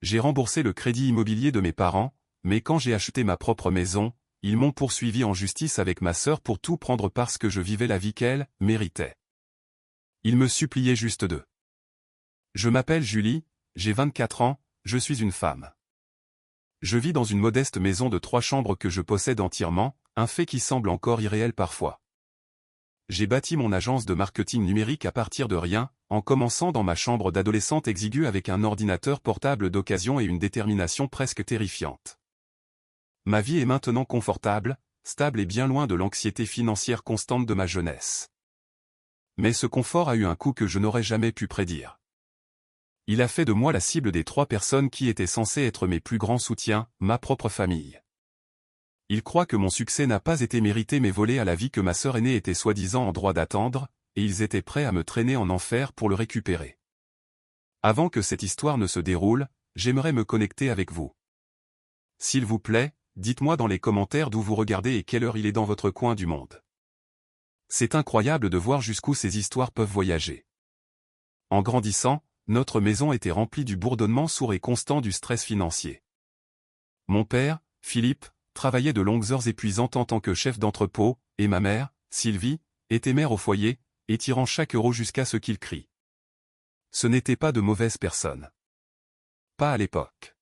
J'ai remboursé le crédit immobilier de mes parents, mais quand j'ai acheté ma propre maison, ils m'ont poursuivi en justice avec ma sœur pour tout prendre parce que je vivais la vie qu'elle méritait. Ils me suppliaient juste d'eux. Je m'appelle Julie, j'ai 24 ans, je suis une femme. Je vis dans une modeste maison de 3 chambres que je possède entièrement, un fait qui semble encore irréel parfois. J'ai bâti mon agence de marketing numérique à partir de rien, en commençant dans ma chambre d'adolescente exiguë avec un ordinateur portable d'occasion et une détermination presque terrifiante. Ma vie est maintenant confortable, stable et bien loin de l'anxiété financière constante de ma jeunesse. Mais ce confort a eu un coût que je n'aurais jamais pu prédire. Il a fait de moi la cible des 3 personnes qui étaient censées être mes plus grands soutiens, ma propre famille. Ils croient que mon succès n'a pas été mérité mais volé à la vie que ma sœur aînée était soi-disant en droit d'attendre, et ils étaient prêts à me traîner en enfer pour le récupérer. Avant que cette histoire ne se déroule, j'aimerais me connecter avec vous. S'il vous plaît, dites-moi dans les commentaires d'où vous regardez et quelle heure il est dans votre coin du monde. C'est incroyable de voir jusqu'où ces histoires peuvent voyager. En grandissant, notre maison était remplie du bourdonnement sourd et constant du stress financier. Mon père, Philippe, travaillait de longues heures épuisantes en tant que chef d'entrepôt, et ma mère, Sylvie, était mère au foyer, étirant chaque euro jusqu'à ce qu'il crie. Ce n'étaient pas de mauvaises personnes. Pas à l'époque.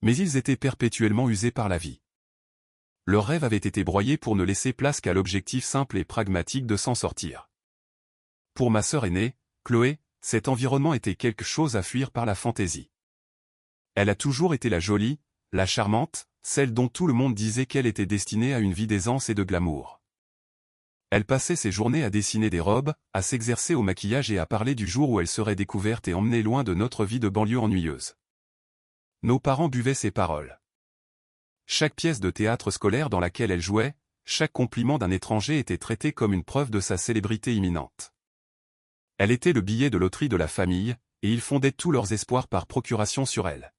Mais ils étaient perpétuellement usés par la vie. Leur rêve avait été broyé pour ne laisser place qu'à l'objectif simple et pragmatique de s'en sortir. Pour ma sœur aînée, Chloé, cet environnement était quelque chose à fuir par la fantaisie. Elle a toujours été la jolie, la charmante, celle dont tout le monde disait qu'elle était destinée à une vie d'aisance et de glamour. Elle passait ses journées à dessiner des robes, à s'exercer au maquillage et à parler du jour où elle serait découverte et emmenée loin de notre vie de banlieue ennuyeuse. Nos parents buvaient ses paroles. Chaque pièce de théâtre scolaire dans laquelle elle jouait, chaque compliment d'un étranger était traité comme une preuve de sa célébrité imminente. Elle était le billet de loterie de la famille, et ils fondaient tous leurs espoirs par procuration sur elle.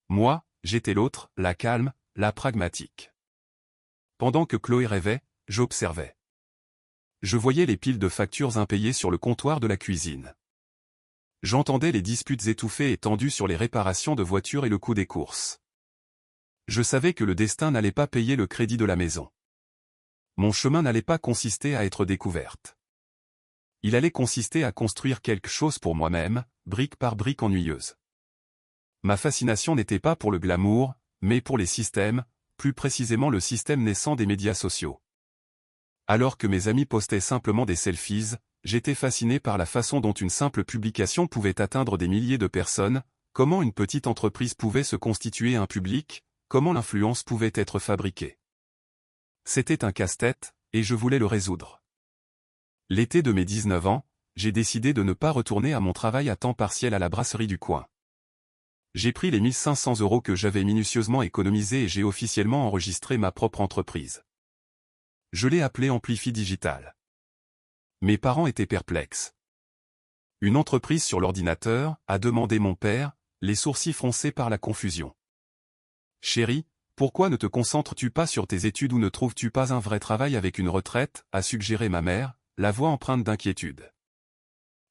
Moi, j'étais l'autre, la calme, la pragmatique. Pendant que Chloé rêvait, j'observais. Je voyais les piles de factures impayées sur le comptoir de la cuisine. J'entendais les disputes étouffées et tendues sur les réparations de voitures et le coût des courses. Je savais que le destin n'allait pas payer le crédit de la maison. Mon chemin n'allait pas consister à être découverte. Il allait consister à construire quelque chose pour moi-même, brique par brique ennuyeuse. Ma fascination n'était pas pour le glamour, mais pour les systèmes, plus précisément le système naissant des médias sociaux. Alors que mes amis postaient simplement des selfies, j'étais fasciné par la façon dont une simple publication pouvait atteindre des milliers de personnes, comment une petite entreprise pouvait se constituer un public, comment l'influence pouvait être fabriquée. C'était un casse-tête, et je voulais le résoudre. L'été de mes 19 ans, j'ai décidé de ne pas retourner à mon travail à temps partiel à la brasserie du coin. J'ai pris les 1500 € que j'avais minutieusement économisés et j'ai officiellement enregistré ma propre entreprise. Je l'ai appelée Amplify Digital. Mes parents étaient perplexes. Une entreprise sur l'ordinateur, a demandé mon père, les sourcils froncés par la confusion. Chérie, pourquoi ne te concentres-tu pas sur tes études ou ne trouves-tu pas un vrai travail avec une retraite, a suggéré ma mère, la voix empreinte d'inquiétude.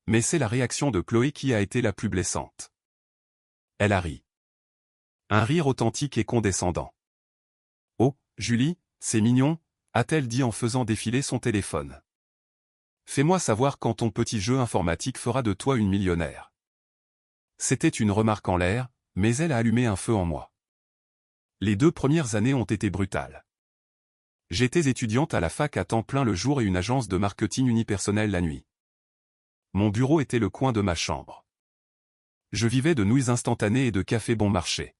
Mais c'est la réaction de Chloé qui a été la plus blessante. Elle a ri. Un rire authentique et condescendant. « Oh, Julie, c'est mignon », a-t-elle dit en faisant défiler son téléphone. « Fais-moi savoir quand ton petit jeu informatique fera de toi une millionnaire. » C'était une remarque en l'air, mais elle a allumé un feu en moi. Les 2 premières années ont été brutales. J'étais étudiante à la fac à temps plein le jour et une agence de marketing unipersonnel la nuit. Mon bureau était le coin de ma chambre. Je vivais de nouilles instantanées et de café bon marché.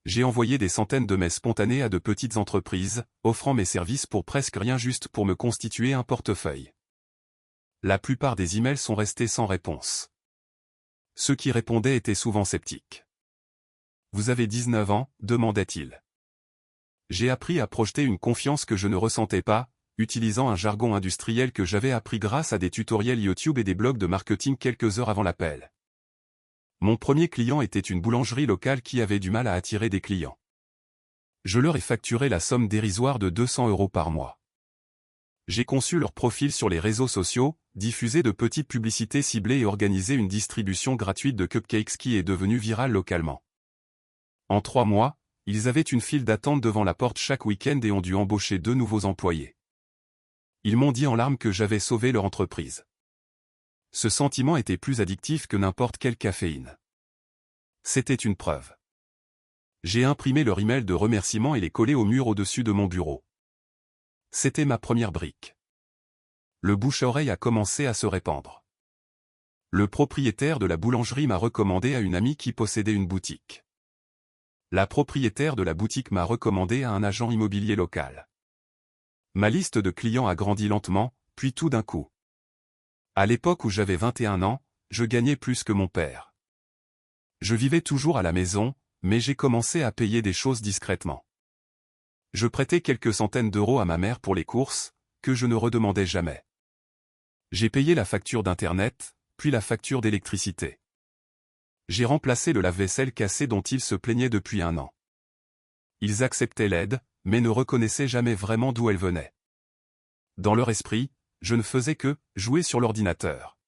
J'ai envoyé des centaines de mails spontanés à de petites entreprises, offrant mes services pour presque rien juste pour me constituer un portefeuille. La plupart des emails sont restés sans réponse. Ceux qui répondaient étaient souvent sceptiques. « Vous avez 19 ans ?» demandait-il. J'ai appris à projeter une confiance que je ne ressentais pas, utilisant un jargon industriel que j'avais appris grâce à des tutoriels YouTube et des blogs de marketing quelques heures avant l'appel. Mon premier client était une boulangerie locale qui avait du mal à attirer des clients. Je leur ai facturé la somme dérisoire de 200 € par mois. J'ai conçu leur profil sur les réseaux sociaux, diffusé de petites publicités ciblées et organisé une distribution gratuite de cupcakes qui est devenue virale localement. En 3 mois, ils avaient une file d'attente devant la porte chaque week-end et ont dû embaucher 2 nouveaux employés. Ils m'ont dit en larmes que j'avais sauvé leur entreprise. Ce sentiment était plus addictif que n'importe quelle caféine. C'était une preuve. J'ai imprimé leur email de remerciement et les collé au mur au-dessus de mon bureau. C'était ma première brique. Le bouche-à-oreille a commencé à se répandre. Le propriétaire de la boulangerie m'a recommandé à une amie qui possédait une boutique. La propriétaire de la boutique m'a recommandé à un agent immobilier local. Ma liste de clients a grandi lentement, puis tout d'un coup. À l'époque où j'avais 21 ans, je gagnais plus que mon père. Je vivais toujours à la maison, mais j'ai commencé à payer des choses discrètement. Je prêtais quelques centaines d'euros à ma mère pour les courses, que je ne redemandais jamais. J'ai payé la facture d'Internet, puis la facture d'électricité. J'ai remplacé le lave-vaisselle cassé dont ils se plaignaient depuis 1 an. Ils acceptaient l'aide, mais ne reconnaissaient jamais vraiment d'où elle venait. Dans leur esprit, je ne faisais que jouer sur l'ordinateur.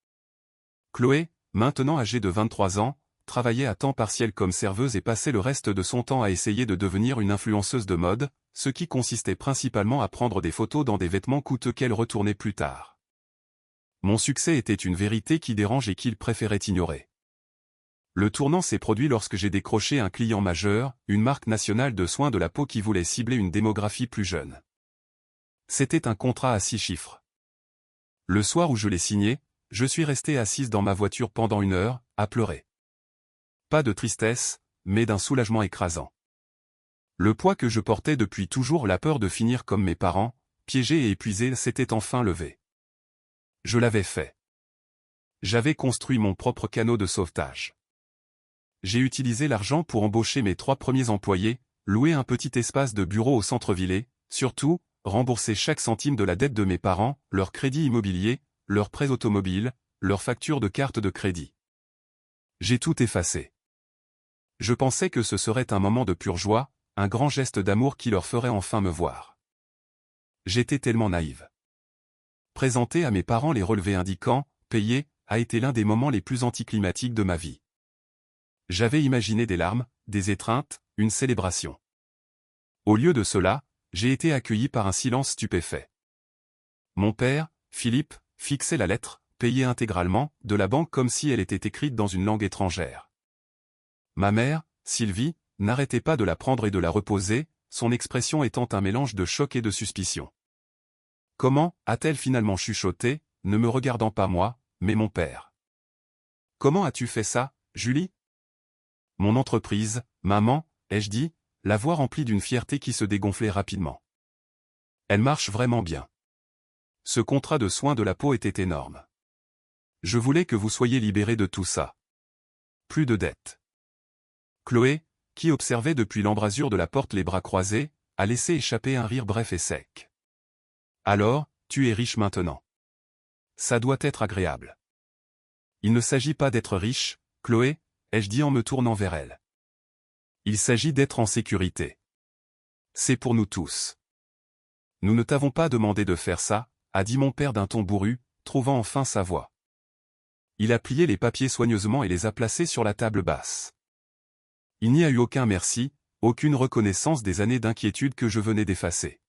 Chloé, maintenant âgée de 23 ans, travaillait à temps partiel comme serveuse et passait le reste de son temps à essayer de devenir une influenceuse de mode, ce qui consistait principalement à prendre des photos dans des vêtements coûteux qu'elle retournait plus tard. Mon succès était une vérité qui dérange et qu'il préférait ignorer. Le tournant s'est produit lorsque j'ai décroché un client majeur, une marque nationale de soins de la peau qui voulait cibler une démographie plus jeune. C'était un contrat à 6 chiffres. Le soir où je l'ai signé, je suis restée assise dans ma voiture pendant 1 heure, à pleurer. Pas de tristesse, mais d'un soulagement écrasant. Le poids que je portais depuis toujours, la peur de finir comme mes parents, piégé et épuisé, s'était enfin levé. Je l'avais fait. J'avais construit mon propre canot de sauvetage. J'ai utilisé l'argent pour embaucher mes 3 premiers employés, louer un petit espace de bureau au centre-ville et, surtout, rembourser chaque centime de la dette de mes parents, leur crédit immobilier, leurs prêts automobiles, leurs factures de carte de crédit. J'ai tout effacé. Je pensais que ce serait un moment de pure joie, un grand geste d'amour qui leur ferait enfin me voir. J'étais tellement naïve. Présenter à mes parents les relevés indiquant « payé » a été l'un des moments les plus anticlimatiques de ma vie. J'avais imaginé des larmes, des étreintes, une célébration. Au lieu de cela, j'ai été accueilli par un silence stupéfait. Mon père, Philippe, fixait la lettre, payée intégralement, de la banque comme si elle était écrite dans une langue étrangère. Ma mère, Sylvie, n'arrêtait pas de la prendre et de la reposer, son expression étant un mélange de choc et de suspicion. Comment, a-t-elle finalement chuchoté, ne me regardant pas moi, mais mon père. Comment as-tu fait ça, Julie? Mon entreprise, maman, ai-je dit, la voix remplie d'une fierté qui se dégonflait rapidement. Elle marche vraiment bien. Ce contrat de soins de la peau était énorme. Je voulais que vous soyez libérés de tout ça. Plus de dettes. Chloé, qui observait depuis l'embrasure de la porte les bras croisés, a laissé échapper un rire bref et sec. Alors, tu es riche maintenant. Ça doit être agréable. Il ne s'agit pas d'être riche, Chloé, ai-je dit en me tournant vers elle. Il s'agit d'être en sécurité. C'est pour nous tous. Nous ne t'avons pas demandé de faire ça, a dit mon père d'un ton bourru, trouvant enfin sa voix. Il a plié les papiers soigneusement et les a placés sur la table basse. Il n'y a eu aucun merci, aucune reconnaissance des années d'inquiétude que je venais d'effacer.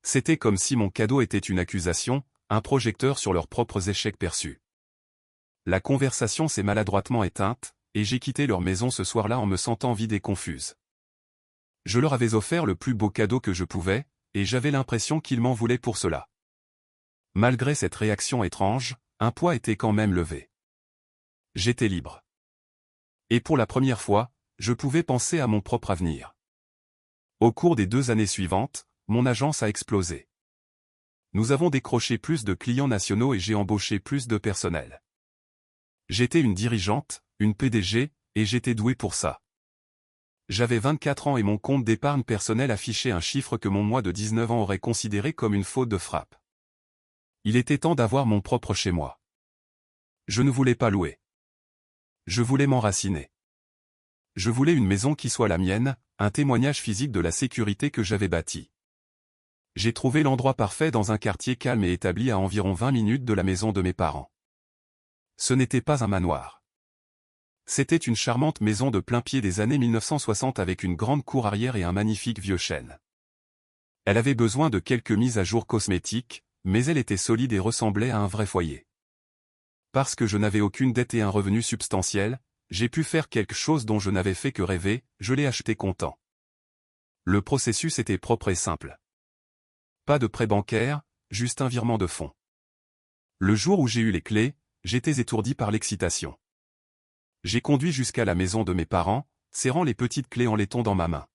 C'était comme si mon cadeau était une accusation, un projecteur sur leurs propres échecs perçus. La conversation s'est maladroitement éteinte, et j'ai quitté leur maison ce soir-là en me sentant vide et confuse. Je leur avais offert le plus beau cadeau que je pouvais, et j'avais l'impression qu'ils m'en voulaient pour cela. Malgré cette réaction étrange, un poids était quand même levé. J'étais libre. Et pour la première fois, je pouvais penser à mon propre avenir. Au cours des 2 années suivantes, mon agence a explosé. Nous avons décroché plus de clients nationaux et j'ai embauché plus de personnel. J'étais une dirigeante, une PDG, et j'étais doué pour ça. J'avais 24 ans et mon compte d'épargne personnelle affichait un chiffre que mon moi de 19 ans aurait considéré comme une faute de frappe. Il était temps d'avoir mon propre chez moi. Je ne voulais pas louer. Je voulais m'enraciner. Je voulais une maison qui soit la mienne, un témoignage physique de la sécurité que j'avais bâtie. J'ai trouvé l'endroit parfait dans un quartier calme et établi à environ 20 minutes de la maison de mes parents. Ce n'était pas un manoir. C'était une charmante maison de plain-pied des années 1960 avec une grande cour arrière et un magnifique vieux chêne. Elle avait besoin de quelques mises à jour cosmétiques, mais elle était solide et ressemblait à un vrai foyer. Parce que je n'avais aucune dette et un revenu substantiel, j'ai pu faire quelque chose dont je n'avais fait que rêver, je l'ai acheté content. Le processus était propre et simple. Pas de prêt bancaire, juste un virement de fonds. Le jour où j'ai eu les clés, j'étais étourdi par l'excitation. J'ai conduit jusqu'à la maison de mes parents, serrant les petites clés en laiton dans ma main.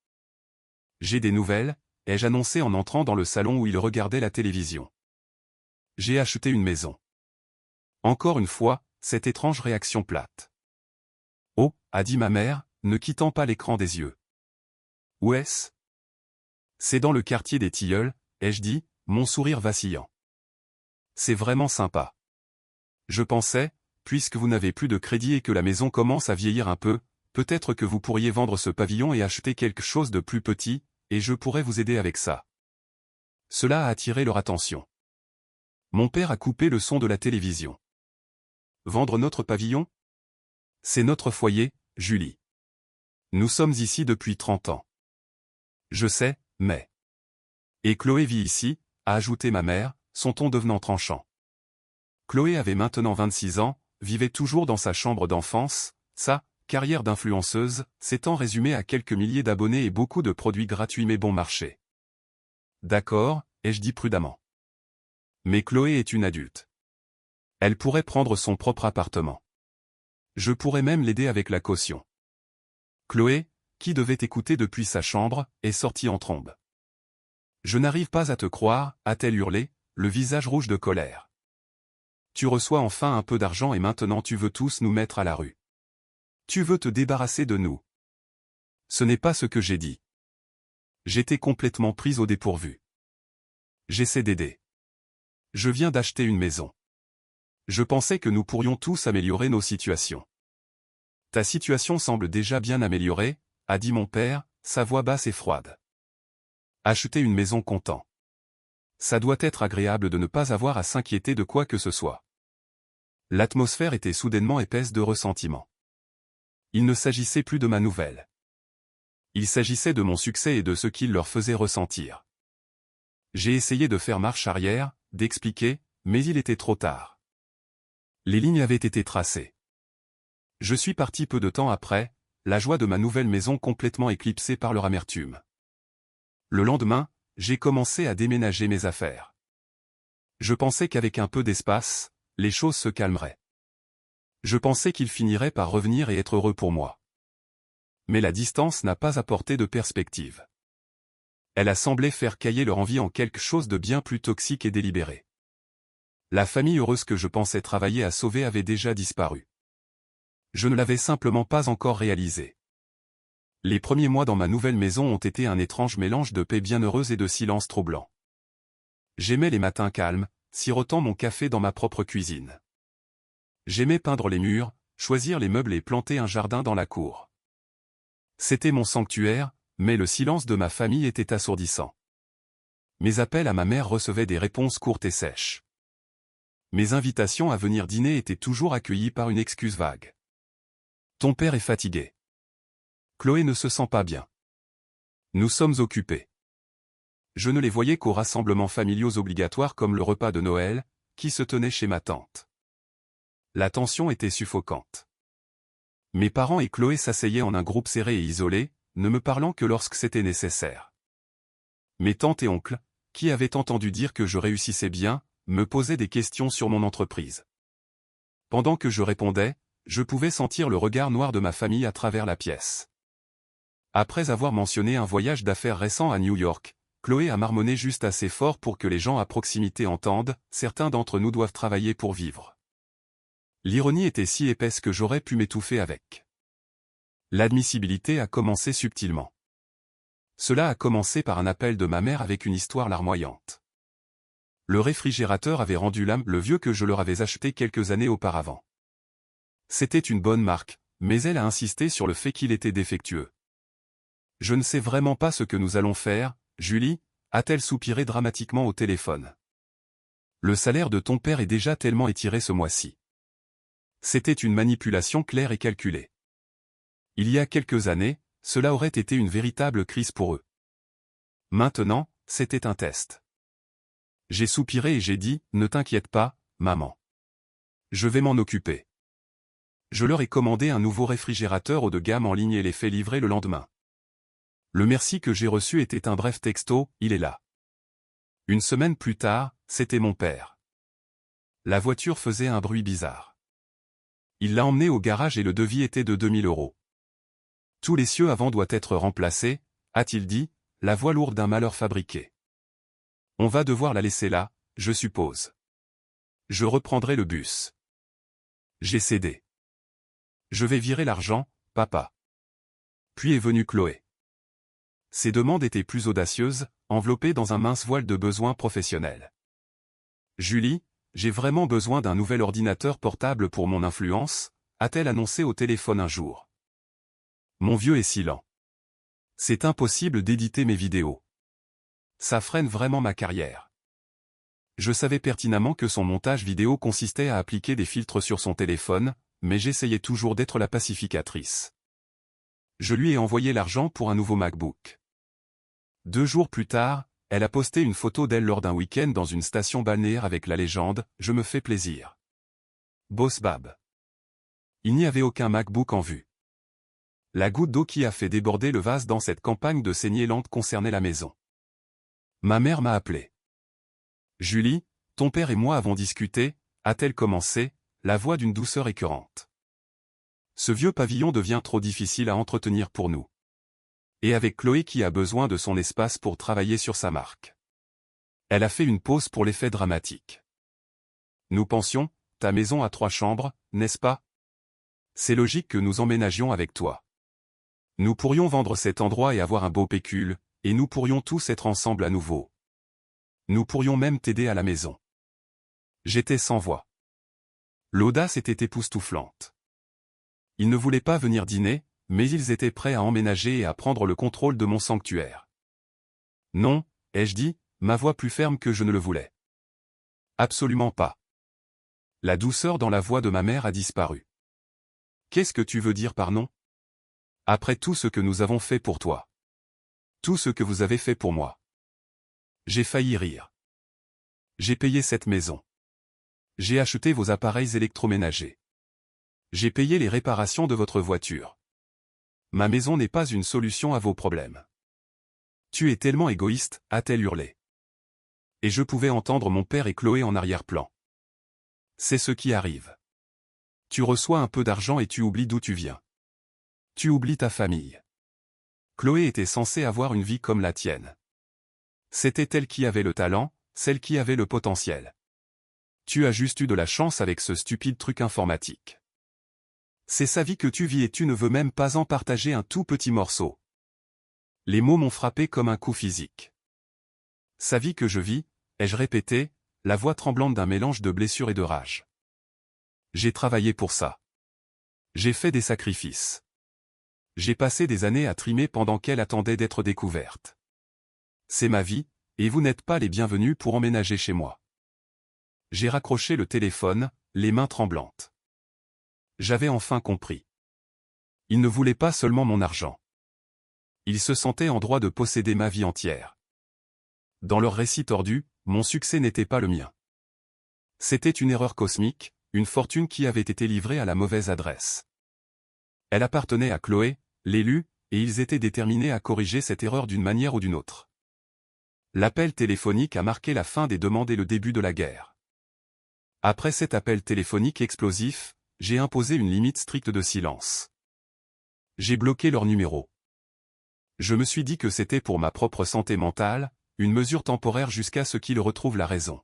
J'ai des nouvelles, ai-je annoncé en entrant dans le salon où ils regardaient la télévision. J'ai acheté une maison. Encore une fois, cette étrange réaction plate. Oh, a dit ma mère, ne quittant pas l'écran des yeux. Où est-ce? C'est dans le quartier des Tilleuls, ai-je dit, mon sourire vacillant. C'est vraiment sympa. Je pensais, puisque vous n'avez plus de crédit et que la maison commence à vieillir un peu, peut-être que vous pourriez vendre ce pavillon et acheter quelque chose de plus petit, et je pourrais vous aider avec ça. Cela a attiré leur attention. Mon père a coupé le son de la télévision. Vendre notre pavillon? C'est notre foyer, Julie. Nous sommes ici depuis 30 ans. Je sais, mais... Et Chloé vit ici, a ajouté ma mère, son ton devenant tranchant. Chloé avait maintenant 26 ans, vivait toujours dans sa chambre d'enfance, sa carrière d'influenceuse s'étant résumée à quelques milliers d'abonnés et beaucoup de produits gratuits mais bon marché. D'accord, ai-je dit prudemment. Mais Chloé est une adulte. Elle pourrait prendre son propre appartement. Je pourrais même l'aider avec la caution. Chloé, qui devait écouter depuis sa chambre, est sortie en trombe. Je n'arrive pas à te croire, a-t-elle hurlé, le visage rouge de colère. Tu reçois enfin un peu d'argent et maintenant tu veux tous nous mettre à la rue. Tu veux te débarrasser de nous. Ce n'est pas ce que j'ai dit. J'étais complètement prise au dépourvu. J'essaie d'aider. Je viens d'acheter une maison. Je pensais que nous pourrions tous améliorer nos situations. Ta situation semble déjà bien améliorée, a dit mon père, sa voix basse et froide. Acheter une maison content. Ça doit être agréable de ne pas avoir à s'inquiéter de quoi que ce soit. L'atmosphère était soudainement épaisse de ressentiment. Il ne s'agissait plus de ma nouvelle. Il s'agissait de mon succès et de ce qu'il leur faisait ressentir. J'ai essayé de faire marche arrière, d'expliquer, mais il était trop tard. Les lignes avaient été tracées. Je suis parti peu de temps après, la joie de ma nouvelle maison complètement éclipsée par leur amertume. Le lendemain, j'ai commencé à déménager mes affaires. Je pensais qu'avec un peu d'espace, les choses se calmeraient. Je pensais qu'ils finiraient par revenir et être heureux pour moi. Mais la distance n'a pas apporté de perspective. Elle a semblé faire cailler leur envie en quelque chose de bien plus toxique et délibéré. La famille heureuse que je pensais travailler à sauver avait déjà disparu. Je ne l'avais simplement pas encore réalisé. Les premiers mois dans ma nouvelle maison ont été un étrange mélange de paix bienheureuse et de silence troublant. J'aimais les matins calmes, sirotant mon café dans ma propre cuisine. J'aimais peindre les murs, choisir les meubles et planter un jardin dans la cour. C'était mon sanctuaire, mais le silence de ma famille était assourdissant. Mes appels à ma mère recevaient des réponses courtes et sèches. Mes invitations à venir dîner étaient toujours accueillies par une excuse vague. Ton père est fatigué. Chloé ne se sent pas bien. Nous sommes occupés. Je ne les voyais qu'aux rassemblements familiaux obligatoires comme le repas de Noël, qui se tenait chez ma tante. La tension était suffocante. Mes parents et Chloé s'asseyaient en un groupe serré et isolé, ne me parlant que lorsque c'était nécessaire. Mes tantes et oncles, qui avaient entendu dire que je réussissais bien, me posaient des questions sur mon entreprise. Pendant que je répondais, je pouvais sentir le regard noir de ma famille à travers la pièce. Après avoir mentionné un voyage d'affaires récent à New York, Chloé a marmonné juste assez fort pour que les gens à proximité entendent, certains d'entre nous doivent travailler pour vivre. L'ironie était si épaisse que j'aurais pu m'étouffer avec. L'admissibilité a commencé subtilement. Cela a commencé par un appel de ma mère avec une histoire larmoyante. Le réfrigérateur avait rendu l'âme le vieux que je leur avais acheté quelques années auparavant. C'était une bonne marque, mais elle a insisté sur le fait qu'il était défectueux. Je ne sais vraiment pas ce que nous allons faire, Julie, a-t-elle soupiré dramatiquement au téléphone. Le salaire de ton père est déjà tellement étiré ce mois-ci. C'était une manipulation claire et calculée. Il y a quelques années, cela aurait été une véritable crise pour eux. Maintenant, c'était un test. J'ai soupiré et j'ai dit, ne t'inquiète pas, maman. Je vais m'en occuper. Je leur ai commandé un nouveau réfrigérateur haut de gamme en ligne et l'ai fait livrer le lendemain. Le merci que j'ai reçu était un bref texto, il est là. Une semaine plus tard, c'était mon père. La voiture faisait un bruit bizarre. Il l'a emmenée au garage et le devis était de 2000 €. Tous les cieux avant doit être remplacé, a-t-il dit, la voix lourde d'un malheur fabriqué. On va devoir la laisser là, je suppose. Je reprendrai le bus. J'ai cédé. Je vais virer l'argent, papa. Puis est venue Chloé. Ses demandes étaient plus audacieuses, enveloppées dans un mince voile de besoins professionnels. Julie, j'ai vraiment besoin d'un nouvel ordinateur portable pour mon influence, a-t-elle annoncé au téléphone un jour. Mon vieux est si lent. C'est impossible d'éditer mes vidéos. Ça freine vraiment ma carrière. Je savais pertinemment que son montage vidéo consistait à appliquer des filtres sur son téléphone, mais j'essayais toujours d'être la pacificatrice. Je lui ai envoyé l'argent pour un nouveau MacBook. 2 jours plus tard, elle a posté une photo d'elle lors d'un week-end dans une station balnéaire avec la légende « Je me fais plaisir ». Boss Bab. Il n'y avait aucun MacBook en vue. La goutte d'eau qui a fait déborder le vase dans cette campagne de saignée lente concernait la maison. Ma mère m'a appelé. Julie, ton père et moi avons discuté, a-t-elle commencé, la voix d'une douceur écœurante. Ce vieux pavillon devient trop difficile à entretenir pour nous. Et avec Chloé qui a besoin de son espace pour travailler sur sa marque. Elle a fait une pause pour l'effet dramatique. Nous pensions, ta maison a 3 chambres, n'est-ce pas? C'est logique que nous emménagions avec toi. Nous pourrions vendre cet endroit et avoir un beau pécule, et nous pourrions tous être ensemble à nouveau. Nous pourrions même t'aider à la maison. J'étais sans voix. L'audace était époustouflante. Ils ne voulaient pas venir dîner, mais ils étaient prêts à emménager et à prendre le contrôle de mon sanctuaire. Non, ai-je dit, ma voix plus ferme que je ne le voulais. Absolument pas. La douceur dans la voix de ma mère a disparu. Qu'est-ce que tu veux dire par non? Après tout ce que nous avons fait pour toi. Tout ce que vous avez fait pour moi. J'ai failli rire. J'ai payé cette maison. J'ai acheté vos appareils électroménagers. J'ai payé les réparations de votre voiture. Ma maison n'est pas une solution à vos problèmes. Tu es tellement égoïste, a-t-elle hurlé. Et je pouvais entendre mon père et Chloé en arrière-plan. C'est ce qui arrive. Tu reçois un peu d'argent et tu oublies d'où tu viens. Tu oublies ta famille. Chloé était censée avoir une vie comme la tienne. C'était elle qui avait le talent, celle qui avait le potentiel. Tu as juste eu de la chance avec ce stupide truc informatique. C'est sa vie que tu vis et tu ne veux même pas en partager un tout petit morceau. Les mots m'ont frappé comme un coup physique. Sa vie que je vis, ai-je répété, la voix tremblante d'un mélange de blessure et de rage. J'ai travaillé pour ça. J'ai fait des sacrifices. J'ai passé des années à trimer pendant qu'elle attendait d'être découverte. C'est ma vie, et vous n'êtes pas les bienvenus pour emménager chez moi. J'ai raccroché le téléphone, les mains tremblantes. J'avais enfin compris. Il ne voulait pas seulement mon argent. Il se sentait en droit de posséder ma vie entière. Dans leur récit tordu, mon succès n'était pas le mien. C'était une erreur cosmique, une fortune qui avait été livrée à la mauvaise adresse. Elle appartenait à Chloé, l'élu, et ils étaient déterminés à corriger cette erreur d'une manière ou d'une autre. L'appel téléphonique a marqué la fin des demandes et le début de la guerre. Après cet appel téléphonique explosif, j'ai imposé une limite stricte de silence. J'ai bloqué leur numéro. Je me suis dit que c'était pour ma propre santé mentale, une mesure temporaire jusqu'à ce qu'ils retrouvent la raison.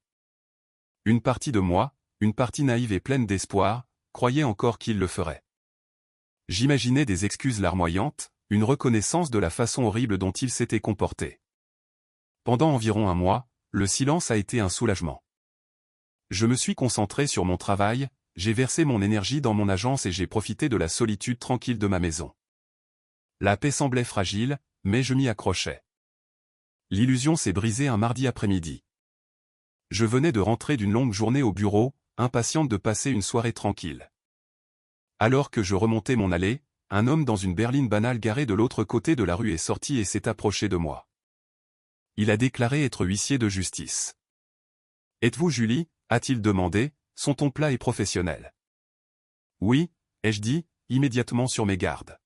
Une partie de moi, une partie naïve et pleine d'espoir, croyait encore qu'ils le feraient. J'imaginais des excuses larmoyantes, une reconnaissance de la façon horrible dont ils s'étaient comportés. Pendant environ 1 mois, le silence a été un soulagement. Je me suis concentré sur mon travail, j'ai versé mon énergie dans mon agence et j'ai profité de la solitude tranquille de ma maison. La paix semblait fragile, mais je m'y accrochais. L'illusion s'est brisée un mardi après-midi. Je venais de rentrer d'une longue journée au bureau, impatiente de passer une soirée tranquille. Alors que je remontais mon allée, un homme dans une berline banale garé de l'autre côté de la rue est sorti et s'est approché de moi. Il a déclaré être huissier de justice. « Êtes-vous Julie ?» a-t-il demandé, son ton plat et professionnel. « Oui », ai-je dit, immédiatement sur mes gardes.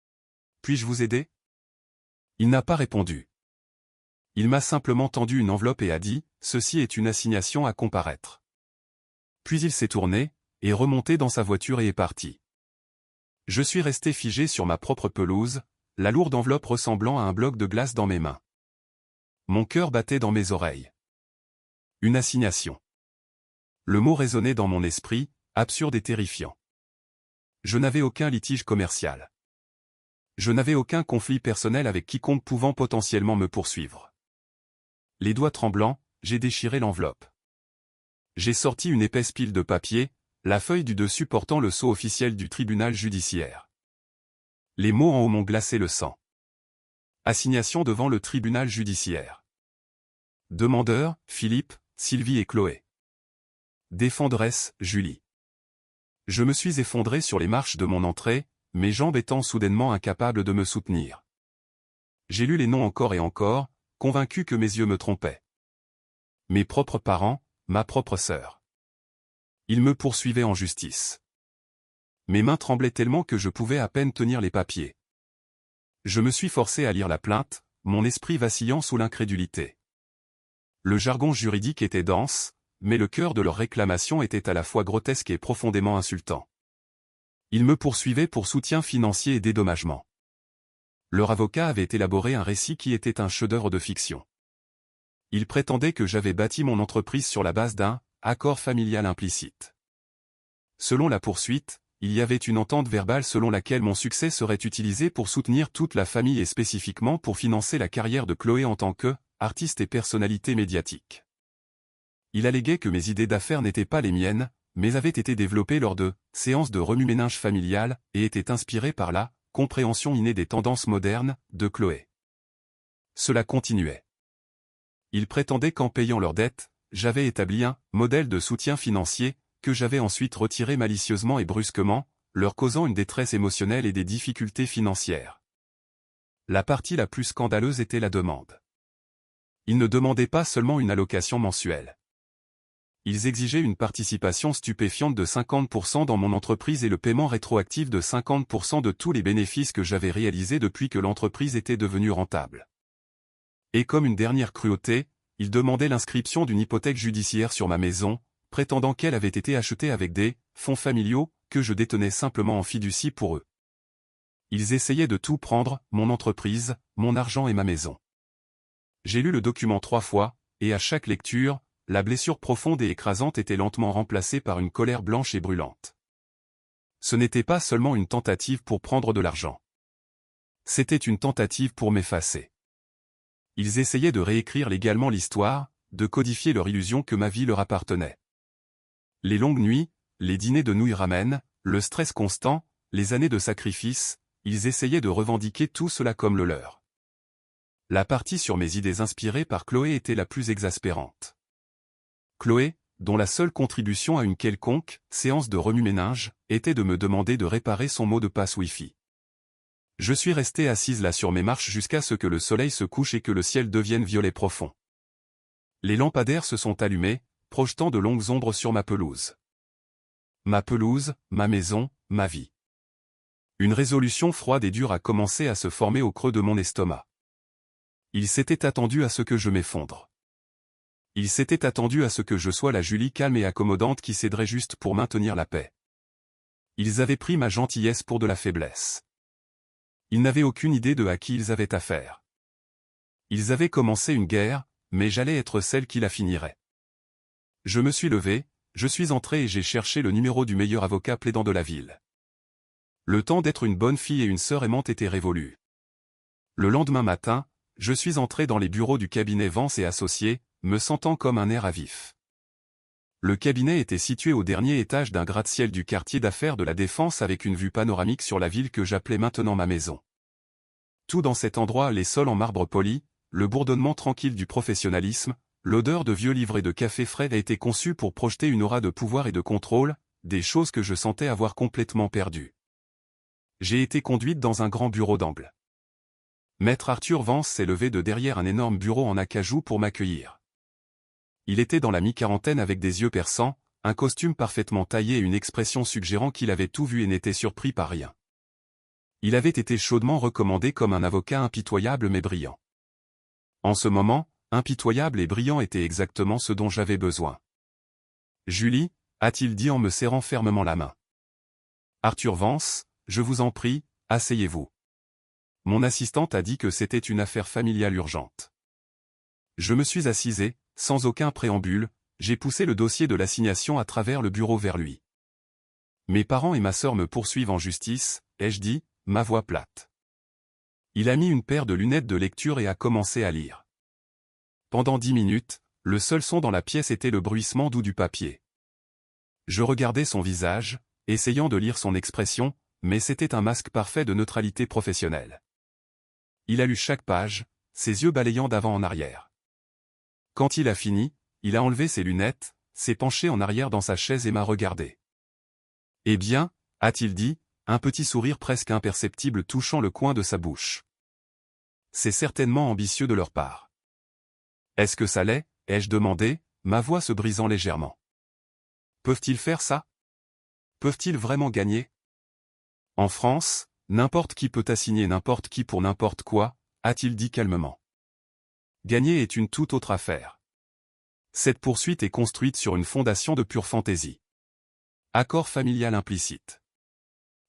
« Puis-je vous aider ?» Il n'a pas répondu. Il m'a simplement tendu une enveloppe et a dit « Ceci est une assignation à comparaître ». Puis il s'est tourné, est remonté dans sa voiture et est parti. Je suis resté figé sur ma propre pelouse, la lourde enveloppe ressemblant à un bloc de glace dans mes mains. Mon cœur battait dans mes oreilles. Une assignation. Le mot résonnait dans mon esprit, absurde et terrifiant. Je n'avais aucun litige commercial. Je n'avais aucun conflit personnel avec quiconque pouvant potentiellement me poursuivre. Les doigts tremblants, j'ai déchiré l'enveloppe. J'ai sorti une épaisse pile de papier, la feuille du dessus portant le sceau officiel du tribunal judiciaire. Les mots en haut m'ont glacé le sang. Assignation devant le tribunal judiciaire. Demandeurs, Philippe, Sylvie et Chloé. Défenderesse, Julie. Je me suis effondré sur les marches de mon entrée, mes jambes étant soudainement incapables de me soutenir. J'ai lu les noms encore et encore, convaincu que mes yeux me trompaient. Mes propres parents, ma propre sœur. Ils me poursuivaient en justice. Mes mains tremblaient tellement que je pouvais à peine tenir les papiers. Je me suis forcé à lire la plainte, mon esprit vacillant sous l'incrédulité. Le jargon juridique était dense, mais le cœur de leur réclamation était à la fois grotesque et profondément insultant. Ils me poursuivaient pour soutien financier et dédommagement. Leur avocat avait élaboré un récit qui était un chef-d'œuvre de fiction. Ils prétendaient que j'avais bâti mon entreprise sur la base d'un accord familial implicite. Selon la poursuite, il y avait une entente verbale selon laquelle mon succès serait utilisé pour soutenir toute la famille et spécifiquement pour financer la carrière de Chloé en tant que artiste et personnalité médiatique. Il alléguait que mes idées d'affaires n'étaient pas les miennes, mais avaient été développées lors de séances de remue-ménage familial et étaient inspirées par la compréhension innée des tendances modernes de Chloé. Cela continuait. Ils prétendaient qu'en payant leurs dettes, j'avais établi un modèle de soutien financier, que j'avais ensuite retiré malicieusement et brusquement, leur causant une détresse émotionnelle et des difficultés financières. La partie la plus scandaleuse était la demande. Ils ne demandaient pas seulement une allocation mensuelle. Ils exigeaient une participation stupéfiante de 50% dans mon entreprise et le paiement rétroactif de 50% de tous les bénéfices que j'avais réalisés depuis que l'entreprise était devenue rentable. Et comme une dernière cruauté, ils demandaient l'inscription d'une hypothèque judiciaire sur ma maison, prétendant qu'elle avait été achetée avec des fonds familiaux que je détenais simplement en fiducie pour eux. Ils essayaient de tout prendre, mon entreprise, mon argent et ma maison. J'ai lu le document 3 fois, et à chaque lecture, la blessure profonde et écrasante était lentement remplacée par une colère blanche et brûlante. Ce n'était pas seulement une tentative pour prendre de l'argent. C'était une tentative pour m'effacer. Ils essayaient de réécrire légalement l'histoire, de codifier leur illusion que ma vie leur appartenait. Les longues nuits, les dîners de nouilles ramen, le stress constant, les années de sacrifice, ils essayaient de revendiquer tout cela comme le leur. La partie sur mes idées inspirées par Chloé était la plus exaspérante. Chloé, dont la seule contribution à une quelconque séance de remue-ménage était de me demander de réparer son mot de passe Wi-Fi. Je suis resté assise là sur mes marches jusqu'à ce que le soleil se couche et que le ciel devienne violet profond. Les lampadaires se sont allumés, projetant de longues ombres sur ma pelouse. Ma pelouse, ma maison, ma vie. Une résolution froide et dure a commencé à se former au creux de mon estomac. Il s'était attendu à ce que je m'effondre. Il s'était attendu à ce que je sois la Julie calme et accommodante qui céderait juste pour maintenir la paix. Ils avaient pris ma gentillesse pour de la faiblesse. Ils n'avaient aucune idée de à qui ils avaient affaire. Ils avaient commencé une guerre, mais j'allais être celle qui la finirait. Je me suis levé, je suis entré et j'ai cherché le numéro du meilleur avocat plaidant de la ville. Le temps d'être une bonne fille et une sœur aimante était révolu. Le lendemain matin, je suis entré dans les bureaux du cabinet Vance et Associés, me sentant comme un air à vif. Le cabinet était situé au dernier étage d'un gratte-ciel du quartier d'affaires de la Défense avec une vue panoramique sur la ville que j'appelais maintenant ma maison. Tout dans cet endroit, les sols en marbre poli, le bourdonnement tranquille du professionnalisme, l'odeur de vieux livrets de café frais a été conçue pour projeter une aura de pouvoir et de contrôle, des choses que je sentais avoir complètement perdues. J'ai été conduite dans un grand bureau d'angle. Maître Arthur Vance s'est levé de derrière un énorme bureau en acajou pour m'accueillir. Il était dans la mi-quarantaine avec des yeux perçants, un costume parfaitement taillé et une expression suggérant qu'il avait tout vu et n'était surpris par rien. Il avait été chaudement recommandé comme un avocat impitoyable mais brillant. En ce moment, impitoyable et brillant était exactement ce dont j'avais besoin. « Julie » a-t-il dit en me serrant fermement la main. « Arthur Vance, je vous en prie, asseyez-vous. » Mon assistante a dit que c'était une affaire familiale urgente. Je me suis assise et, sans aucun préambule, j'ai poussé le dossier de l'assignation à travers le bureau vers lui. « Mes parents et ma sœur me poursuivent en justice », ai-je dit, ma voix plate. Il a mis une paire de lunettes de lecture et a commencé à lire. Pendant 10 minutes, le seul son dans la pièce était le bruissement doux du papier. Je regardais son visage, essayant de lire son expression, mais c'était un masque parfait de neutralité professionnelle. Il a lu chaque page, ses yeux balayant d'avant en arrière. Quand il a fini, il a enlevé ses lunettes, s'est penché en arrière dans sa chaise et m'a regardé. « Eh bien » a-t-il dit, un petit sourire presque imperceptible touchant le coin de sa bouche. « C'est certainement ambitieux de leur part. »« Est-ce que ça l'est » ai-je demandé, ma voix se brisant légèrement. « Peuvent-ils faire ça? Peuvent-ils vraiment gagner? En France, n'importe qui peut assigner n'importe qui pour n'importe quoi, a-t-il dit calmement. Gagner est une toute autre affaire. Cette poursuite est construite sur une fondation de pure fantaisie. Accord familial implicite.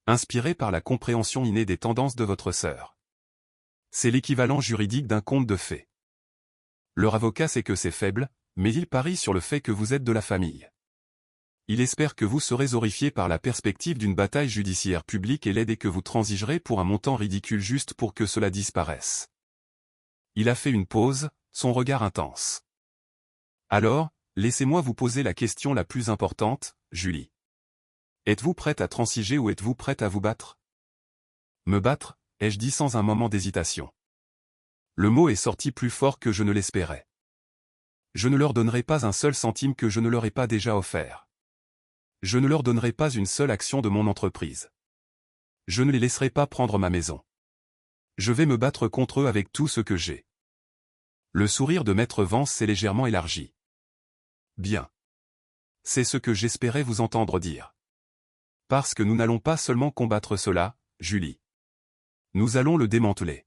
Inspiré par la compréhension innée des tendances de votre sœur. C'est l'équivalent juridique d'un conte de fées. Leur avocat sait que c'est faible, mais il parie sur le fait que vous êtes de la famille. Il espère que vous serez horrifié par la perspective d'une bataille judiciaire publique et laide et que vous transigerez pour un montant ridicule juste pour que cela disparaisse. Il a fait une pause, son regard intense. Alors, laissez-moi vous poser la question la plus importante, Julie. Êtes-vous prête à transiger ou êtes-vous prête à vous battre? Me battre, ai-je dit sans un moment d'hésitation. Le mot est sorti plus fort que je ne l'espérais. Je ne leur donnerai pas un seul centime que je ne leur ai pas déjà offert. Je ne leur donnerai pas une seule action de mon entreprise. Je ne les laisserai pas prendre ma maison. Je vais me battre contre eux avec tout ce que j'ai. Le sourire de Maître Vance s'est légèrement élargi. Bien. C'est ce que j'espérais vous entendre dire. Parce que nous n'allons pas seulement combattre cela, Julie. Nous allons le démanteler.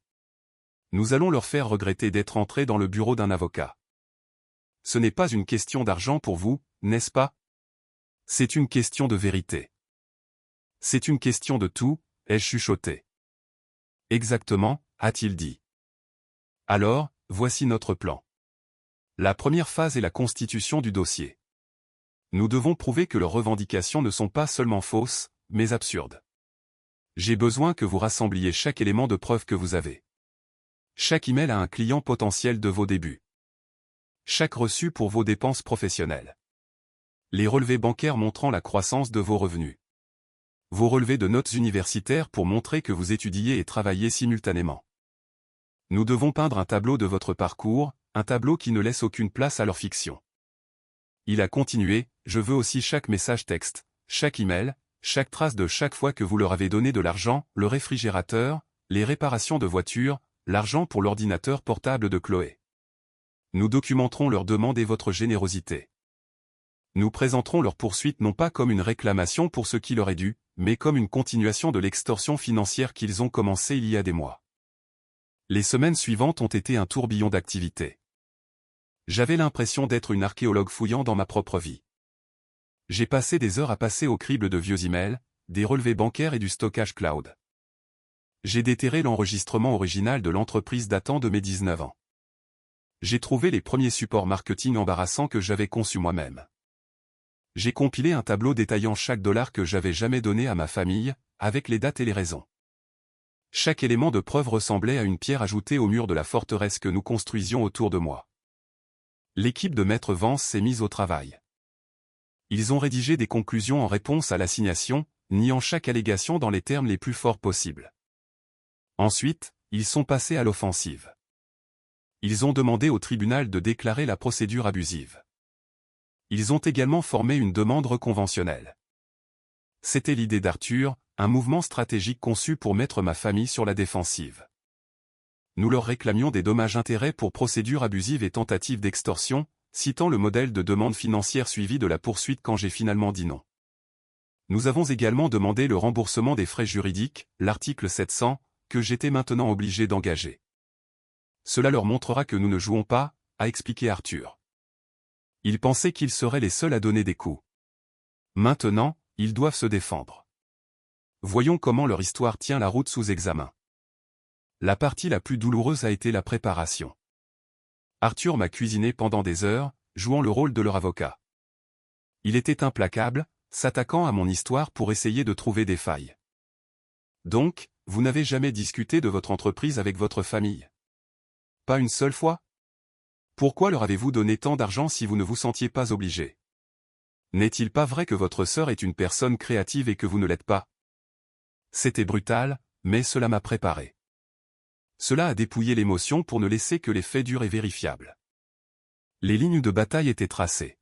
Nous allons leur faire regretter d'être entrés dans le bureau d'un avocat. Ce n'est pas une question d'argent pour vous, n'est-ce pas? C'est une question de vérité. C'est une question de tout, ai-je chuchoté. Exactement, a-t-il dit. Alors, voici notre plan. La première phase est la constitution du dossier. Nous devons prouver que leurs revendications ne sont pas seulement fausses, mais absurdes. J'ai besoin que vous rassembliez chaque élément de preuve que vous avez. Chaque email à un client potentiel de vos débuts. Chaque reçu pour vos dépenses professionnelles. Les relevés bancaires montrant la croissance de vos revenus. Vos relevés de notes universitaires pour montrer que vous étudiez et travaillez simultanément. Nous devons peindre un tableau de votre parcours, un tableau qui ne laisse aucune place à leur fiction. Il a continué, je veux aussi chaque message texte, chaque email, chaque trace de chaque fois que vous leur avez donné de l'argent, le réfrigérateur, les réparations de voitures, l'argent pour l'ordinateur portable de Chloé. Nous documenterons leurs demandes et votre générosité. Nous présenterons leur poursuite non pas comme une réclamation pour ce qui leur est dû, mais comme une continuation de l'extorsion financière qu'ils ont commencé il y a des mois. Les semaines suivantes ont été un tourbillon d'activités. J'avais l'impression d'être une archéologue fouillant dans ma propre vie. J'ai passé des heures à passer au crible de vieux emails, des relevés bancaires et du stockage cloud. J'ai déterré l'enregistrement original de l'entreprise datant de mes 19 ans. J'ai trouvé les premiers supports marketing embarrassants que j'avais conçus moi-même. J'ai compilé un tableau détaillant chaque dollar que j'avais jamais donné à ma famille, avec les dates et les raisons. Chaque élément de preuve ressemblait à une pierre ajoutée au mur de la forteresse que nous construisions autour de moi. L'équipe de Maître Vance s'est mise au travail. Ils ont rédigé des conclusions en réponse à l'assignation, niant chaque allégation dans les termes les plus forts possibles. Ensuite, ils sont passés à l'offensive. Ils ont demandé au tribunal de déclarer la procédure abusive. Ils ont également formé une demande reconventionnelle. C'était l'idée d'Arthur, un mouvement stratégique conçu pour mettre ma famille sur la défensive. Nous leur réclamions des dommages-intérêts pour procédure abusive et tentative d'extorsion, citant le modèle de demande financière suivi de la poursuite quand j'ai finalement dit non. Nous avons également demandé le remboursement des frais juridiques, l'article 700, que j'étais maintenant obligé d'engager. Cela leur montrera que nous ne jouons pas, a expliqué Arthur. Ils pensaient qu'ils seraient les seuls à donner des coups. Maintenant, ils doivent se défendre. Voyons comment leur histoire tient la route sous examen. La partie la plus douloureuse a été la préparation. Arthur m'a cuisiné pendant des heures, jouant le rôle de leur avocat. Il était implacable, s'attaquant à mon histoire pour essayer de trouver des failles. Donc, vous n'avez jamais discuté de votre entreprise avec votre famille? Pas une seule fois? Pourquoi leur avez-vous donné tant d'argent si vous ne vous sentiez pas obligé? N'est-il pas vrai que votre sœur est une personne créative et que vous ne l'êtes pas? C'était brutal, mais cela m'a préparé. Cela a dépouillé l'émotion pour ne laisser que les faits durs et vérifiables. Les lignes de bataille étaient tracées.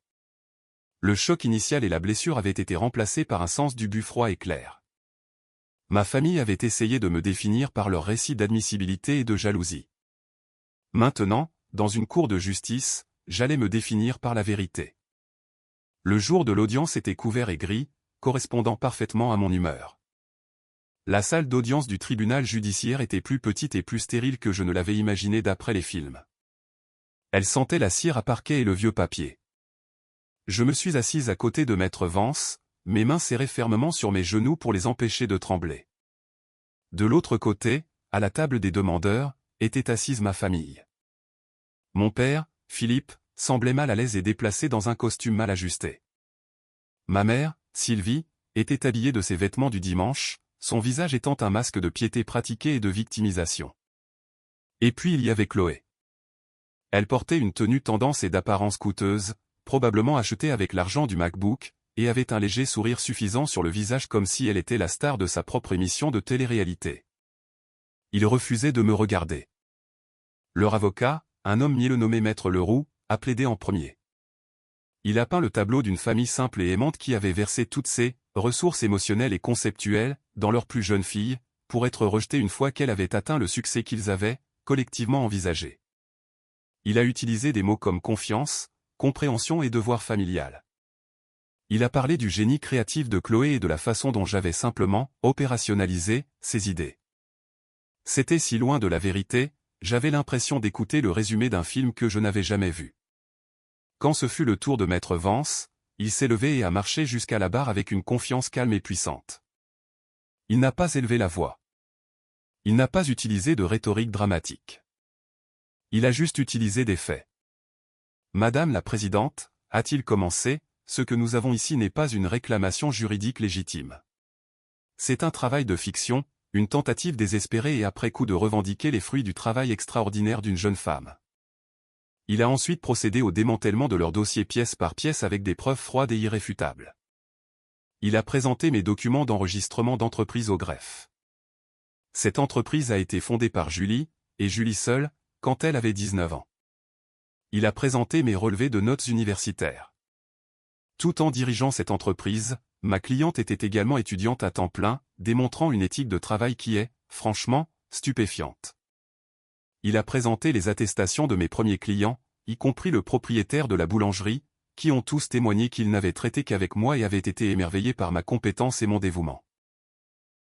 Le choc initial et la blessure avaient été remplacés par un sens du but froid et clair. Ma famille avait essayé de me définir par leur récit d'admissibilité et de jalousie. Maintenant, dans une cour de justice, j'allais me définir par la vérité. Le jour de l'audience était couvert et gris, correspondant parfaitement à mon humeur. La salle d'audience du tribunal judiciaire était plus petite et plus stérile que je ne l'avais imaginé d'après les films. Elle sentait la cire à parquet et le vieux papier. Je me suis assise à côté de maître Vance, mes mains serrées fermement sur mes genoux pour les empêcher de trembler. De l'autre côté, à la table des demandeurs, était assise ma famille. Mon père, Philippe, semblait mal à l'aise et déplacé dans un costume mal ajusté. Ma mère, Sylvie, était habillée de ses vêtements du dimanche, son visage étant un masque de piété pratiquée et de victimisation. Et puis il y avait Chloé. Elle portait une tenue tendance et d'apparence coûteuse, probablement achetée avec l'argent du MacBook, et avait un léger sourire suffisant sur le visage comme si elle était la star de sa propre émission de télé-réalité. Ils refusaient de me regarder. Leur avocat, un homme mielleux nommé Maître Leroux, a plaidé en premier. Il a peint le tableau d'une famille simple et aimante qui avait versé toutes ses ressources émotionnelles et conceptuelles dans leur plus jeune fille, pour être rejetée une fois qu'elle avait atteint le succès qu'ils avaient, collectivement envisagé. Il a utilisé des mots comme confiance, compréhension et devoir familial. Il a parlé du génie créatif de Chloé et de la façon dont j'avais simplement opérationnalisé ses idées. C'était si loin de la vérité, j'avais l'impression d'écouter le résumé d'un film que je n'avais jamais vu. Quand ce fut le tour de maître Vance, il s'est levé et a marché jusqu'à la barre avec une confiance calme et puissante. Il n'a pas élevé la voix. Il n'a pas utilisé de rhétorique dramatique. Il a juste utilisé des faits. Madame la Présidente, a-t-il commencé, ce que nous avons ici n'est pas une réclamation juridique légitime. C'est un travail de fiction, une tentative désespérée et après coup de revendiquer les fruits du travail extraordinaire d'une jeune femme. Il a ensuite procédé au démantèlement de leur dossier pièce par pièce avec des preuves froides et irréfutables. Il a présenté mes documents d'enregistrement d'entreprise au greffe. Cette entreprise a été fondée par Julie, et Julie seule, quand elle avait 19 ans. Il a présenté mes relevés de notes universitaires. Tout en dirigeant cette entreprise, ma cliente était également étudiante à temps plein, démontrant une éthique de travail qui est, franchement, stupéfiante. Il a présenté les attestations de mes premiers clients, y compris le propriétaire de la boulangerie, qui ont tous témoigné qu'ils n'avaient traité qu'avec moi et avaient été émerveillés par ma compétence et mon dévouement.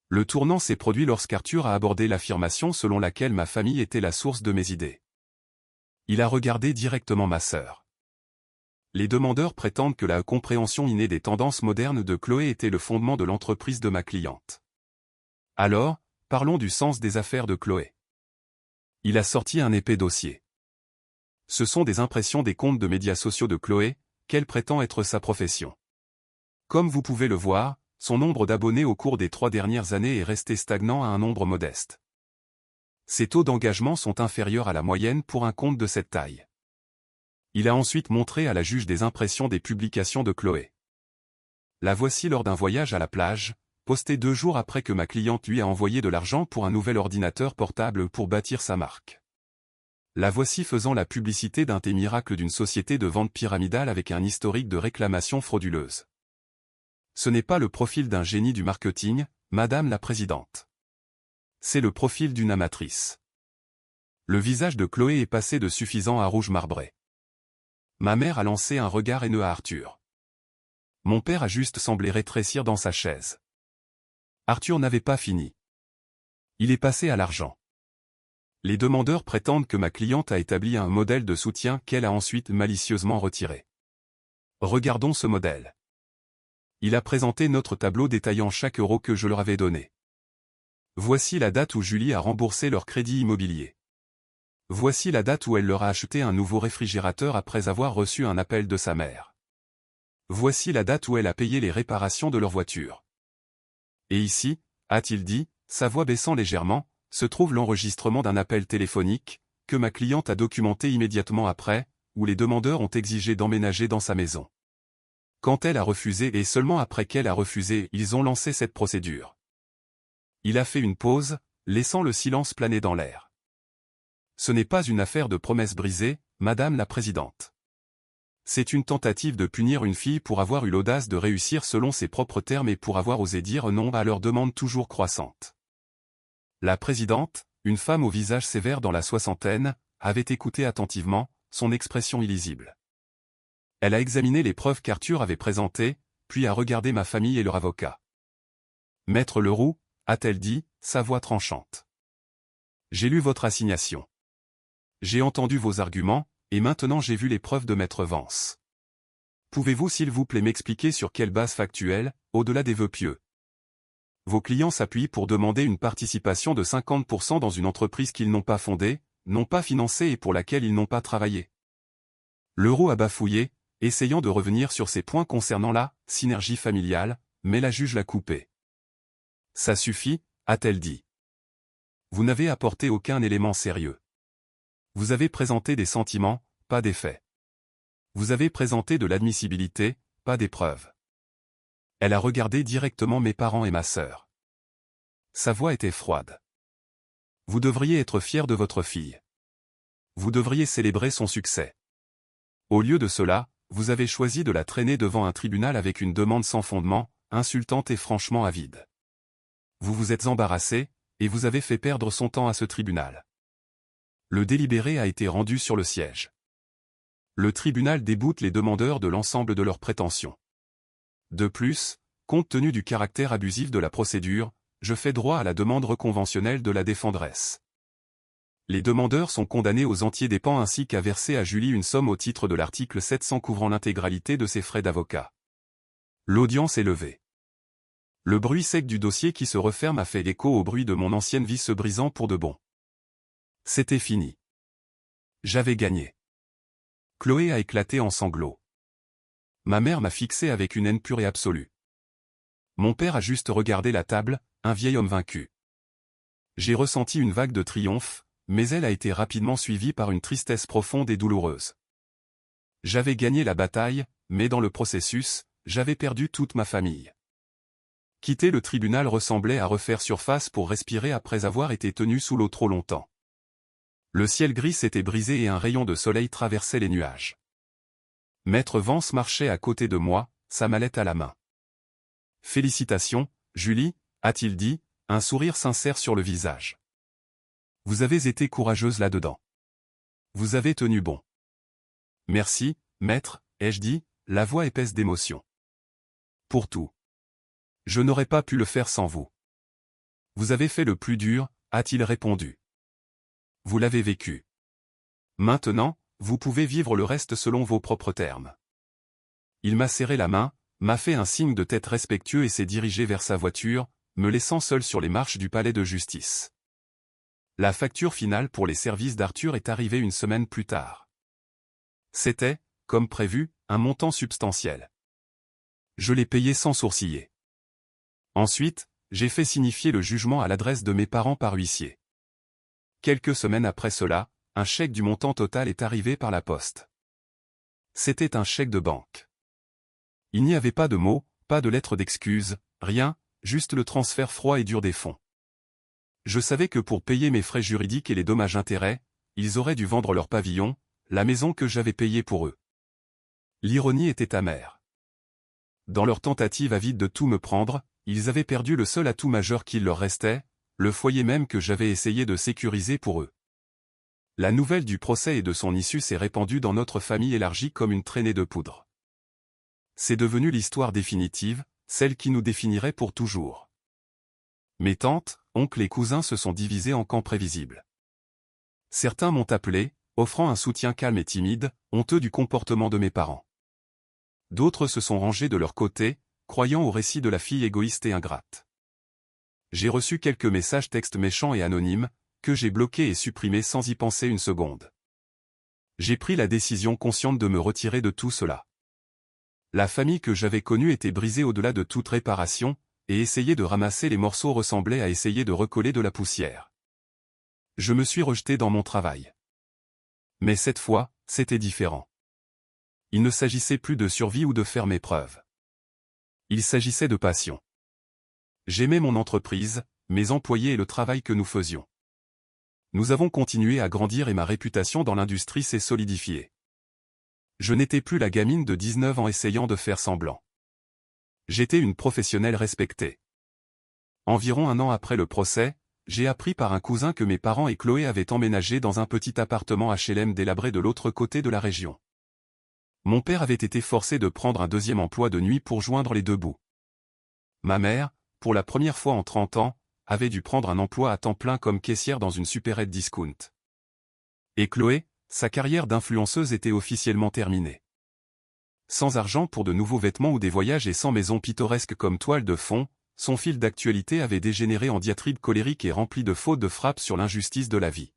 Le tournant s'est produit lorsqu'Arthur a abordé l'affirmation selon laquelle ma famille était la source de mes idées. Il a regardé directement ma sœur. Les demandeurs prétendent que la compréhension innée des tendances modernes de Chloé était le fondement de l'entreprise de ma cliente. Alors, parlons du sens des affaires de Chloé. Il a sorti un épais dossier. Ce sont des impressions des comptes de médias sociaux de Chloé, qu'elle prétend être sa profession. Comme vous pouvez le voir, son nombre d'abonnés au cours des 3 dernières années est resté stagnant à un nombre modeste. Ses taux d'engagement sont inférieurs à la moyenne pour un compte de cette taille. Il a ensuite montré à la juge des impressions des publications de Chloé. La voici lors d'un voyage à la plage, postée 2 jours après que ma cliente lui a envoyé de l'argent pour un nouvel ordinateur portable pour bâtir sa marque. La voici faisant la publicité d'un thé miracle d'une société de vente pyramidale avec un historique de réclamations frauduleuses. Ce n'est pas le profil d'un génie du marketing, Madame la Présidente. C'est le profil d'une amatrice. Le visage de Chloé est passé de suffisant à rouge marbré. Ma mère a lancé un regard haineux à Arthur. Mon père a juste semblé rétrécir dans sa chaise. Arthur n'avait pas fini. Il est passé à l'argent. Les demandeurs prétendent que ma cliente a établi un modèle de soutien qu'elle a ensuite malicieusement retiré. Regardons ce modèle. Il a présenté notre tableau détaillant chaque euro que je leur avais donné. Voici la date où Julie a remboursé leur crédit immobilier. Voici la date où elle leur a acheté un nouveau réfrigérateur après avoir reçu un appel de sa mère. Voici la date où elle a payé les réparations de leur voiture. Et ici, a-t-il dit, sa voix baissant légèrement, se trouve l'enregistrement d'un appel téléphonique, que ma cliente a documenté immédiatement après, où les demandeurs ont exigé d'emménager dans sa maison. Quand elle a refusé et seulement après qu'elle a refusé, ils ont lancé cette procédure. Il a fait une pause, laissant le silence planer dans l'air. Ce n'est pas une affaire de promesses brisées, Madame la Présidente. C'est une tentative de punir une fille pour avoir eu l'audace de réussir selon ses propres termes et pour avoir osé dire non à leurs demandes toujours croissantes. La Présidente, une femme au visage sévère dans la soixantaine, avait écouté attentivement, son expression illisible. Elle a examiné les preuves qu'Arthur avait présentées, puis a regardé ma famille et leur avocat. Maître Leroux, a-t-elle dit, sa voix tranchante. J'ai lu votre assignation. J'ai entendu vos arguments, et maintenant j'ai vu les preuves de Maître Vance. Pouvez-vous s'il vous plaît m'expliquer sur quelle base factuelle, au-delà des vœux pieux, vos clients s'appuient pour demander une participation de 50% dans une entreprise qu'ils n'ont pas fondée, n'ont pas financée et pour laquelle ils n'ont pas travaillé? Leroux a bafouillé, essayant de revenir sur ces points concernant la synergie familiale, mais la juge l'a coupé. Ça suffit, a-t-elle dit. Vous n'avez apporté aucun élément sérieux. Vous avez présenté des sentiments, pas des faits. Vous avez présenté de l'admissibilité, pas des preuves. Elle a regardé directement mes parents et ma sœur. Sa voix était froide. Vous devriez être fier de votre fille. Vous devriez célébrer son succès. Au lieu de cela, vous avez choisi de la traîner devant un tribunal avec une demande sans fondement, insultante et franchement avide. Vous vous êtes embarrassé, et vous avez fait perdre son temps à ce tribunal. Le délibéré a été rendu sur le siège. Le tribunal déboute les demandeurs de l'ensemble de leurs prétentions. De plus, compte tenu du caractère abusif de la procédure, je fais droit à la demande reconventionnelle de la défendresse. Les demandeurs sont condamnés aux entiers dépens ainsi qu'à verser à Julie une somme au titre de l'article 700 couvrant l'intégralité de ses frais d'avocat. L'audience est levée. Le bruit sec du dossier qui se referme a fait écho au bruit de mon ancienne vie se brisant pour de bon. C'était fini. J'avais gagné. Chloé a éclaté en sanglots. Ma mère m'a fixé avec une haine pure et absolue. Mon père a juste regardé la table, un vieil homme vaincu. J'ai ressenti une vague de triomphe, mais elle a été rapidement suivie par une tristesse profonde et douloureuse. J'avais gagné la bataille, mais dans le processus, j'avais perdu toute ma famille. Quitter le tribunal ressemblait à refaire surface pour respirer après avoir été tenu sous l'eau trop longtemps. Le ciel gris s'était brisé et un rayon de soleil traversait les nuages. Maître Vance marchait à côté de moi, sa mallette à la main. « Félicitations, Julie », a-t-il dit, un sourire sincère sur le visage. « Vous avez été courageuse là-dedans. Vous avez tenu bon. »« Merci, maître », ai-je dit, la voix épaisse d'émotion. « Pour tout. Je n'aurais pas pu le faire sans vous. »« Vous avez fait le plus dur », a-t-il répondu. « Vous l'avez vécu. Maintenant, vous pouvez vivre le reste selon vos propres termes. » Il m'a serré la main, m'a fait un signe de tête respectueux et s'est dirigé vers sa voiture, me laissant seul sur les marches du palais de justice. La facture finale pour les services d'Arthur est arrivée une semaine plus tard. C'était, comme prévu, un montant substantiel. Je l'ai payé sans sourciller. Ensuite, j'ai fait signifier le jugement à l'adresse de mes parents par huissier. Quelques semaines après cela, un chèque du montant total est arrivé par la poste. C'était un chèque de banque. Il n'y avait pas de mots, pas de lettre d'excuse, rien, juste le transfert froid et dur des fonds. Je savais que pour payer mes frais juridiques et les dommages-intérêts, ils auraient dû vendre leur pavillon, la maison que j'avais payée pour eux. L'ironie était amère. Dans leur tentative avide de tout me prendre, ils avaient perdu le seul atout majeur qu'il leur restait, le foyer même que j'avais essayé de sécuriser pour eux. La nouvelle du procès et de son issue s'est répandue dans notre famille élargie comme une traînée de poudre. C'est devenu l'histoire définitive, celle qui nous définirait pour toujours. Mes tantes, oncles et cousins se sont divisés en camps prévisibles. Certains m'ont appelé, offrant un soutien calme et timide, honteux du comportement de mes parents. D'autres se sont rangés de leur côté, croyant au récit de la fille égoïste et ingrate. J'ai reçu quelques messages textes méchants et anonymes, que j'ai bloqués et supprimés sans y penser une seconde. J'ai pris la décision consciente de me retirer de tout cela. La famille que j'avais connue était brisée au-delà de toute réparation, et essayer de ramasser les morceaux ressemblait à essayer de recoller de la poussière. Je me suis rejeté dans mon travail. Mais cette fois, c'était différent. Il ne s'agissait plus de survie ou de faire mes preuves. Il s'agissait de passion. J'aimais mon entreprise, mes employés et le travail que nous faisions. Nous avons continué à grandir et ma réputation dans l'industrie s'est solidifiée. Je n'étais plus la gamine de 19 ans essayant de faire semblant. J'étais une professionnelle respectée. Environ un an après le procès, j'ai appris par un cousin que mes parents et Chloé avaient emménagé dans un petit appartement HLM délabré de l'autre côté de la région. Mon père avait été forcé de prendre un deuxième emploi de nuit pour joindre les deux bouts. Ma mère, pour la première fois en 30 ans, avait dû prendre un emploi à temps plein comme caissière dans une supérette discount. Et Chloé, sa carrière d'influenceuse était officiellement terminée. Sans argent pour de nouveaux vêtements ou des voyages et sans maison pittoresque comme toile de fond, son fil d'actualité avait dégénéré en diatribes colériques et rempli de fautes de frappes sur l'injustice de la vie.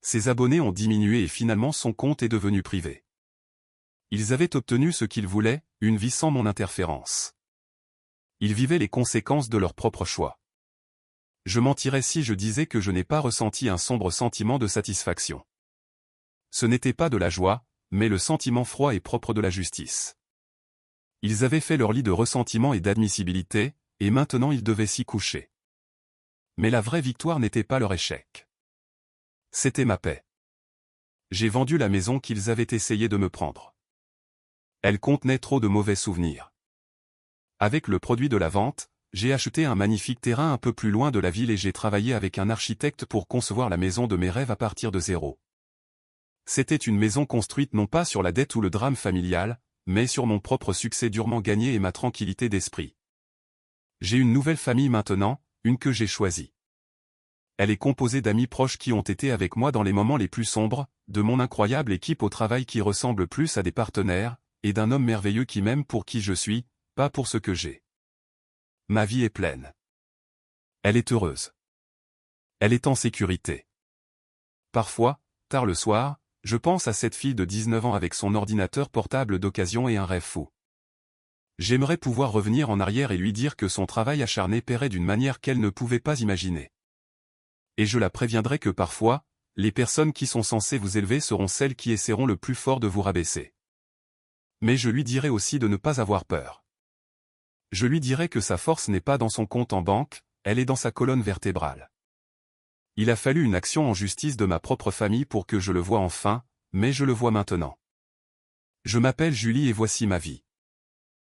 Ses abonnés ont diminué et finalement son compte est devenu privé. Ils avaient obtenu ce qu'ils voulaient, une vie sans mon interférence. Ils vivaient les conséquences de leur propre choix. Je mentirais si je disais que je n'ai pas ressenti un sombre sentiment de satisfaction. Ce n'était pas de la joie, mais le sentiment froid et propre de la justice. Ils avaient fait leur lit de ressentiment et d'admissibilité, et maintenant ils devaient s'y coucher. Mais la vraie victoire n'était pas leur échec. C'était ma paix. J'ai vendu la maison qu'ils avaient essayé de me prendre. Elle contenait trop de mauvais souvenirs. Avec le produit de la vente, j'ai acheté un magnifique terrain un peu plus loin de la ville et j'ai travaillé avec un architecte pour concevoir la maison de mes rêves à partir de zéro. C'était une maison construite non pas sur la dette ou le drame familial, mais sur mon propre succès durement gagné et ma tranquillité d'esprit. J'ai une nouvelle famille maintenant, une que j'ai choisie. Elle est composée d'amis proches qui ont été avec moi dans les moments les plus sombres, de mon incroyable équipe au travail qui ressemble plus à des partenaires, et d'un homme merveilleux qui m'aime pour qui je suis, pas pour ce que j'ai. Ma vie est pleine. Elle est heureuse. Elle est en sécurité. Parfois, tard le soir, je pense à cette fille de 19 ans avec son ordinateur portable d'occasion et un rêve fou. J'aimerais pouvoir revenir en arrière et lui dire que son travail acharné paierait d'une manière qu'elle ne pouvait pas imaginer. Et je la préviendrai que parfois, les personnes qui sont censées vous élever seront celles qui essaieront le plus fort de vous rabaisser. Mais je lui dirai aussi de ne pas avoir peur. Je lui dirai que sa force n'est pas dans son compte en banque, elle est dans sa colonne vertébrale. Il a fallu une action en justice de ma propre famille pour que je le voie enfin, mais je le vois maintenant. Je m'appelle Julie et voici ma vie.